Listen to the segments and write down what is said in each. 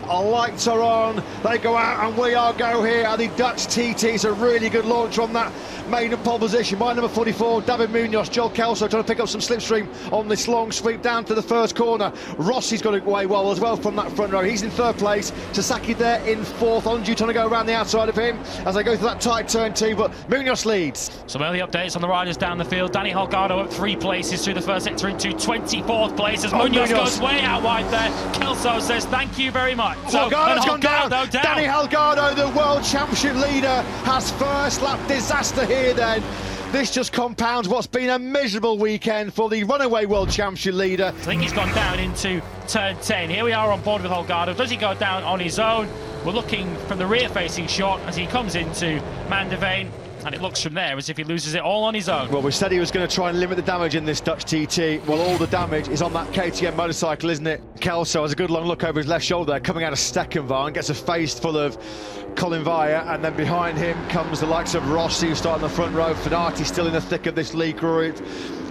lights are on, they go out and we are go here, and the Dutch TT is a really good launch on that maiden pole position by number 44, David Munoz. Joel Kelso trying to pick up some slipstream on this long sweep down to the first corner. Rossi's got away well as well from that front row. He's in third place. Sasaki there in fourth. Onju trying to go around the outside of him as they go through that tight turn two, but Munoz leads. Some early updates on the riders down the field. Danny Holgado up 3 places through the first sector into 24th place as Munoz goes way out wide there. Kelso says thank you very much. Holgado's gone down. Danny Holgado, the World Championship leader, has first lap disaster here then. This just compounds what's been a miserable weekend for the runaway World Championship leader. I think he's gone down into turn 10. Here we are on board with Holgado. Does he go down on his own? We're looking from the rear-facing shot as he comes into Mandevane, and it looks from there as if he loses it all on his own. Well, we said he was going to try and limit the damage in this Dutch TT. Well, all the damage is on that KTM motorcycle, isn't it? Kelso has a good long look over his left shoulder there, coming out of Stekenvarn, gets a face full of Colin Vaya, and then behind him comes the likes of Rossi, who's starting the front row. Fenati still in the thick of this lead group,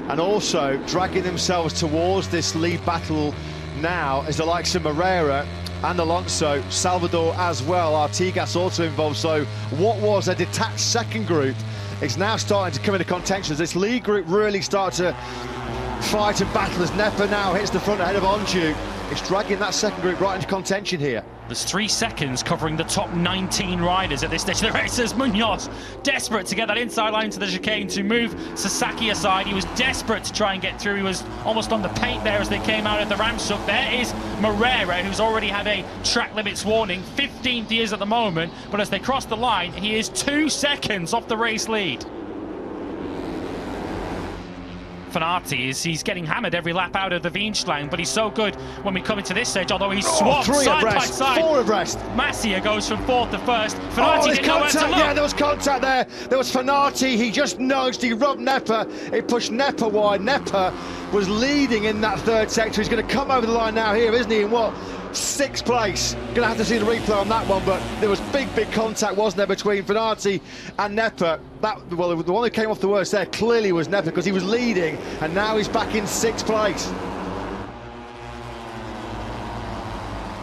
and also dragging themselves towards this lead battle now is the likes of Moreira and Alonso, Salvador as well, Artigas also involved. So what was a detached second group is now starting to come into contention as this lead group really start to fight and battle as Nepa now hits the front ahead of Onju. It's dragging that second group right into contention here. There's 3 seconds covering the top 19 riders at this stage of the race as Munoz desperate to get that inside line to the chicane to move Sasaki aside. He was desperate to try and get through. He was almost on the paint there as they came out of the Ramshoek. There is Moreira, who's already had a track limits warning. 15th he is at the moment, but as they cross the line, he is 2 seconds off the race lead. Fenati he's getting hammered every lap out of the Wienschlang, but he's so good when we come into this stage, although he's swapped side by side. 4 abreast. Masià goes from 4th to 1st. Fenati didn't know where to look. Yeah, there was contact there. There was Fenati, he just nudged, he rubbed Nepa, it pushed Nepa wide. Nepa was leading in that third sector. He's going to come over the line now here, isn't he, in what? 6th place. Gonna have to see the replay on that one, but there was big contact, wasn't there, between Fenati and Nepa. Well, the one who came off the worst there clearly was Nepa because he was leading, and now he's back in 6th place.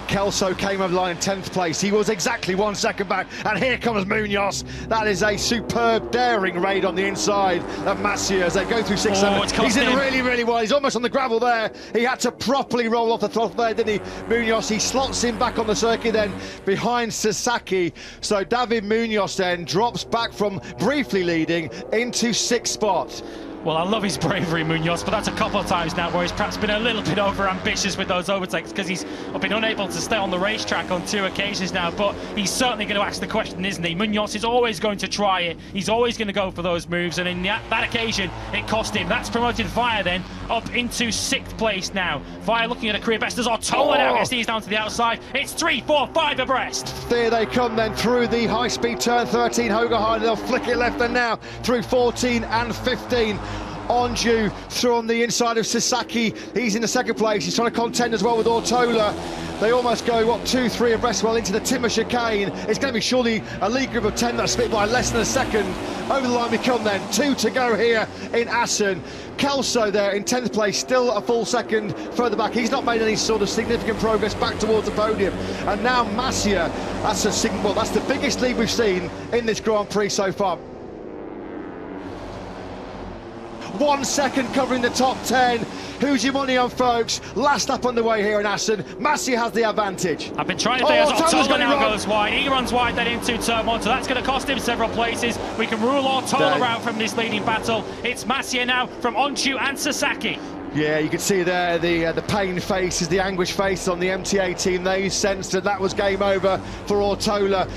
Kelso came over the line in 10th place. He was exactly 1 second back, and here comes Munoz. That is a superb, daring raid on the inside of Masià as they go through 6 7. He's in really well. He's almost on the gravel there. He had to properly roll off the throttle there, didn't he? Munoz, he slots in back on the circuit then behind Sasaki. So David Munoz then drops back from briefly leading into 6th spot. Well, I love his bravery, Munoz, but that's a couple of times now where he's perhaps been a little bit over-ambitious with those overtakes because he's been unable to stay on the racetrack on 2 occasions now, but he's certainly going to ask the question, isn't he? Munoz is always going to try it. He's always going to go for those moves, and in that occasion, it cost him. That's promoted Vaya then up into 6th place now. Vaya looking at a career best as Ortola now gets these down to the outside. It's 3, 4, 5 abreast. There they come then through the high-speed turn 13, Hogerheide. They'll flick it left and now through 14 and 15. Onju through on the inside of Sasaki. He's in the 2nd place. He's trying to contend as well with Ortola. They almost go, what, 2, 3 abreast well into the timber chicane. It's going to be surely a lead group of 10 that's split by less than a second. Over the line we come then. 2 to go here in Assen. Kelso there in 10th place, still a full second further back. He's not made any sort of significant progress back towards the podium. And now Masià, that's the biggest lead we've seen in this Grand Prix so far. 1 second covering the top 10. Who's your money on, folks? Last up on the way here in Assen. Masià has the advantage. I've been trying to say Ortola now goes wide. He runs wide then into turn 1, so that's going to cost him several places. We can rule Ortola out from this leading battle. It's Masià now from Onju and Sasaki. Yeah, you can see there the pain faces, the anguish face on the MTA team. They sensed that was game over for Ortola.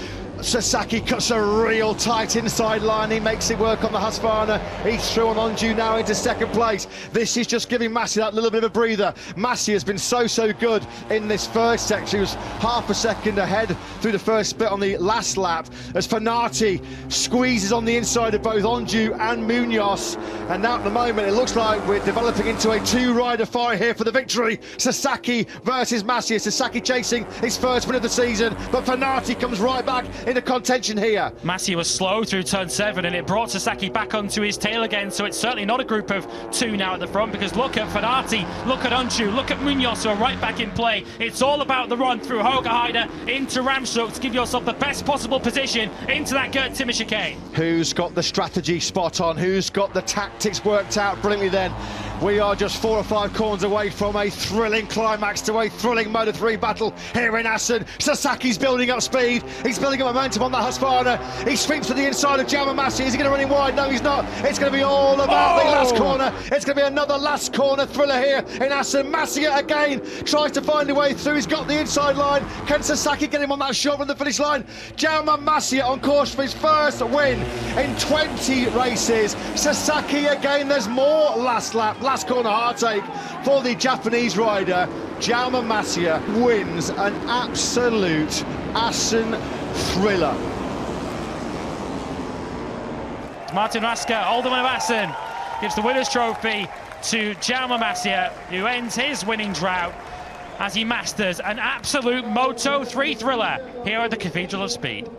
Sasaki cuts a real tight inside line. He makes it work on the Husqvarna. He's through on Onju now into 2nd place. This is just giving Masià that little bit of a breather. Masià has been so good in this first section. He was half a second ahead through the first bit on the last lap as Fenati squeezes on the inside of both Onju and Munoz. And now at the moment it looks like we're developing into a 2-rider fight here for the victory. Sasaki versus Masià. Sasaki chasing his first win of the season, but Fenati comes right back. into contention here. Masià was slow through turn 7 and it brought Sasaki back onto his tail again, so it's certainly not a group of 2 now at the front, because look at Fenati, look at Unchu, look at Munoz, who are right back in play. It's all about the run through Hogerheide into Ramshoek to give yourself the best possible position into that Gert Timmer chicane. Who's got the strategy spot on? Who's got the tactics worked out brilliantly then? We are just 4 or 5 corners away from a thrilling climax to a thrilling Moto3 battle here in Assen. Sasaki's building up speed. He's building up momentum on that Husqvarna. He sweeps to the inside of Jaume Masià. Is he going to run in wide? No, he's not. It's going to be all about the last corner. It's going to be another last corner thriller here in Assen. Masià again tries to find a way through. He's got the inside line. Can Sasaki get him on that shot from the finish line? Jaume Masià on course for his first win in 20 races. Sasaki again. There's more last lap. Last corner heartache for the Japanese rider. Jaume Masià wins an absolute Assen thriller. Martin Raska, Alderman of Assen, gives the winner's trophy to Jaume Masià, who ends his winning drought as he masters an absolute Moto3 thriller here at the Cathedral of Speed.